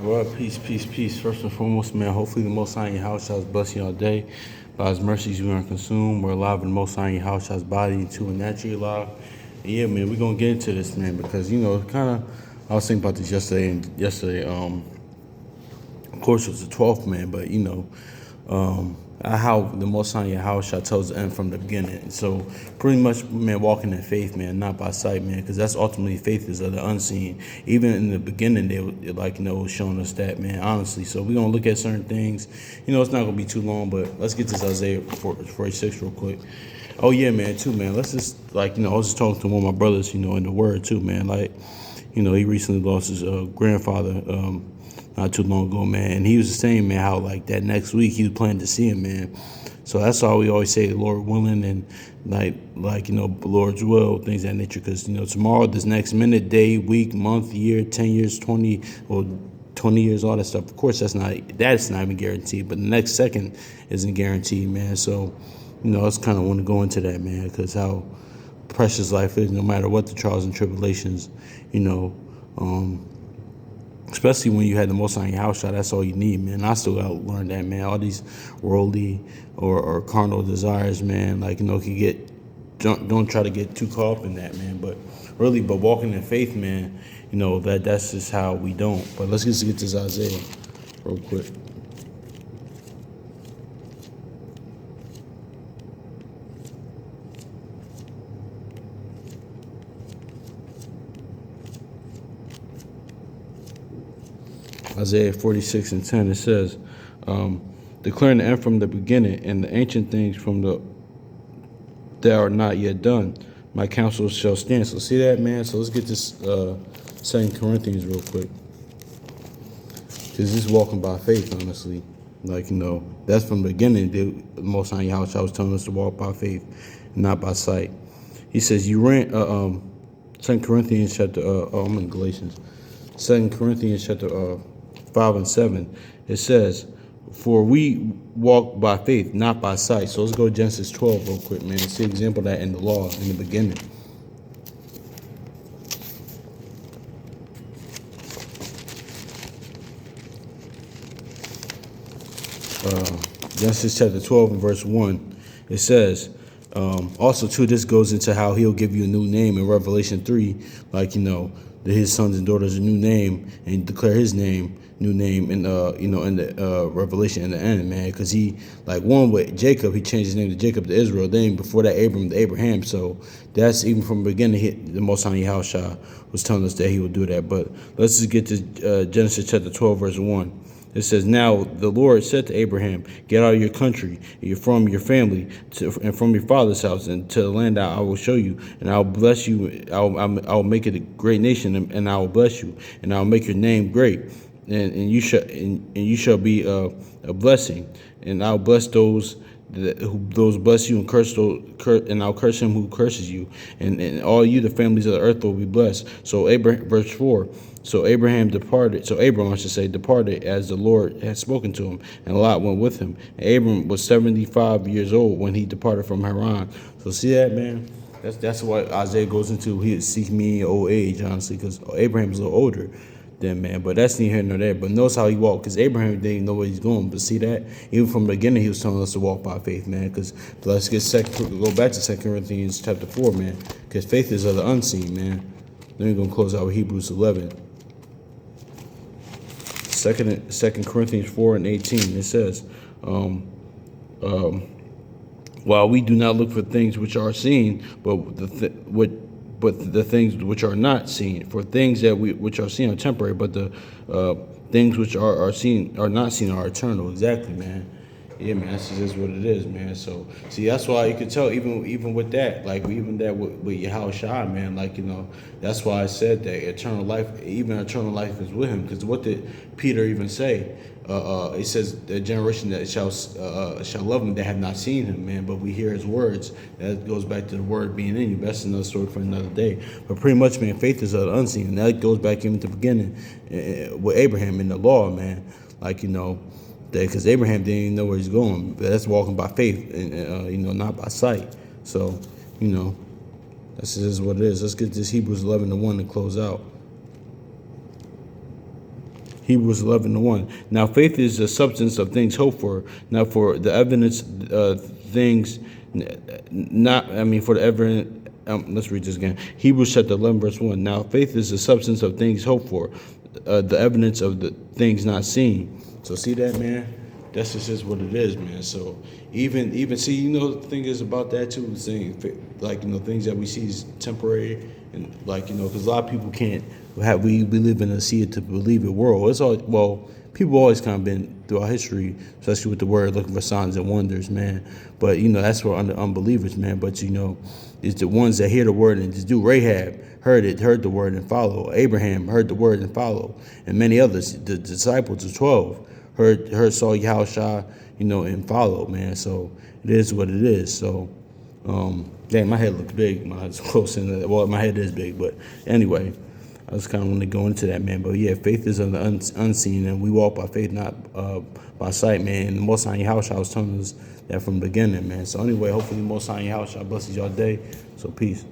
Well, peace, peace, peace. First and foremost, man, hopefully the Most High in your house shall bless you all day. By His mercies, we aren't consumed. We're alive in the Most High in your house shall body into a naturally alive. And yeah, man, we're going to get into this, man, because, I was thinking about this yesterday, of course, it was the 12th, man, but, how the Most High in your house shall tell us the end from the beginning. So pretty much, man, walking in faith, man, not by sight, man, because that's ultimately faith is of the unseen. Even in the beginning, they were was showing us that, man, honestly. So we're gonna look at certain things. It's not gonna be too long, but let's get this Isaiah 46 real quick. Oh yeah, man, too, man. Let's just I was just talking to one of my brothers, in the word too, man. He recently lost his grandfather. Not too long ago, man. And he was saying, man, how like that next week he was planning to see him, man. So that's all we always say, Lord willing, and Lord's will, things of that nature. Because tomorrow, this next minute, day, week, month, year, 10 years, 20, or 20 years, all that stuff. Of course, that's not even guaranteed. But the next second isn't guaranteed, man. So I just kind of want to go into that, man, because how precious life is, no matter what the trials and tribulations, especially when you had the Most High in your house shot, that's all you need, man. I still gotta learn that, man. All these worldly or carnal desires, man, can get don't try to get too caught up in that, man. But walking in faith, man, that's just how we don't. But let's just get this Isaiah real quick. Isaiah 46:10, it says, declaring the end from the beginning and the ancient things from the that are not yet done. My counsel shall stand. So see that, man? So let's get this 2 Corinthians real quick. Because this is walking by faith, honestly. That's from the beginning. The Most High Yahweh was telling us to walk by faith, not by sight. He says, you ran, 2 Corinthians chapter, I'm in Galatians. 2 Corinthians chapter 5 and 7, it says, for we walk by faith, not by sight. So let's go to Genesis 12 real quick, man, and see an example of that in the law in the beginning. Genesis chapter 12 and verse 1, it says, also too, this goes into how he'll give you a new name in Revelation 3, that his sons and daughters a new name, and declare his name new name in in the Revelation in the end, man, because he one with Jacob, he changed his name to Jacob to Israel, then before that Abram to Abraham. So that's even from the beginning, the Most High Yahushua was telling us that he would do that. But let's just get to Genesis chapter 12 verse 1. It says, now the Lord said to Abraham, get out of your country, from your family, and from your father's house, and to the land that I will show you, and I will bless you. I will make it a great nation, and I will bless you, and I will make your name great, and you shall be a blessing, and I will bless those bless you, and and I'll curse him who curses you, and all you, the families of the earth, will be blessed. So verse 4. So Abram, I should say, departed as the Lord had spoken to him, and Lot went with him. And Abram was 75 years old when he departed from Haran. So see that, man? That's what Isaiah goes into. He seeks me in your old age, honestly, because Abraham's a little older than man. But that's neither here nor there. But notice how he walked, because Abraham didn't even know where he's going. But see that? Even from the beginning, he was telling us to walk by faith, man. Because let's go back to 2 Corinthians chapter 4, man. Because faith is of the unseen, man. Then we're going to close out with Hebrews 11. 2 Corinthians 4 and 18, it says, while we do not look for things which are seen, but the things which are not seen. For things which are seen are temporary, but the things which are seen are not seen are eternal. Exactly, man. Yeah, man, that's just what it is, man. So, see, that's why you could tell, even with that, even that with Yahushua, man, that's why I said that eternal life is with him. Because what did Peter even say? It says the generation that shall love him that have not seen him, man. But we hear his words. That goes back to the word being in you. That's another story for another day. But pretty much, man, faith is unseen. And that goes back even to the beginning with Abraham in the law, man. Because Abraham didn't even know where he's going. But that's walking by faith and not by sight. So, this is what it is. Let's get this Hebrews 11:1 to close out. Hebrews 11:1. Now faith is the substance of things hoped for, not for the evidence things not. I mean for the evidence. Let's read this again. Hebrews chapter 11 verse 1. Now faith is the substance of things hoped for, the evidence of the things not seen. So see that, man? That's just what it is, man. So even see, you know, the thing is about that too. Saying like, you know, things that we see is temporary, and like, you know, because a lot of people can't have. We live in a see it to believe it world. It's all, well, people always kind of been throughout history, especially with the word, looking for signs and wonders, man. But you know, that's for unbelievers, man. But you know, it's the ones that hear the word and just do. Rahab heard the word and follow. Abraham heard the word and follow, and many others. The disciples, the 12, saw Yahushua, you know, and followed, man. So it is what it is. So, dang, my head looks big. My head's close in the, well, my head is big, but anyway, I just kind of want to go into that, man. But yeah, faith is on the unseen, and we walk by faith, not by sight, man. And the Most High Yahushua was telling us that from the beginning, man. So anyway, hopefully the Most High Yahushua blesses y'all day. So peace.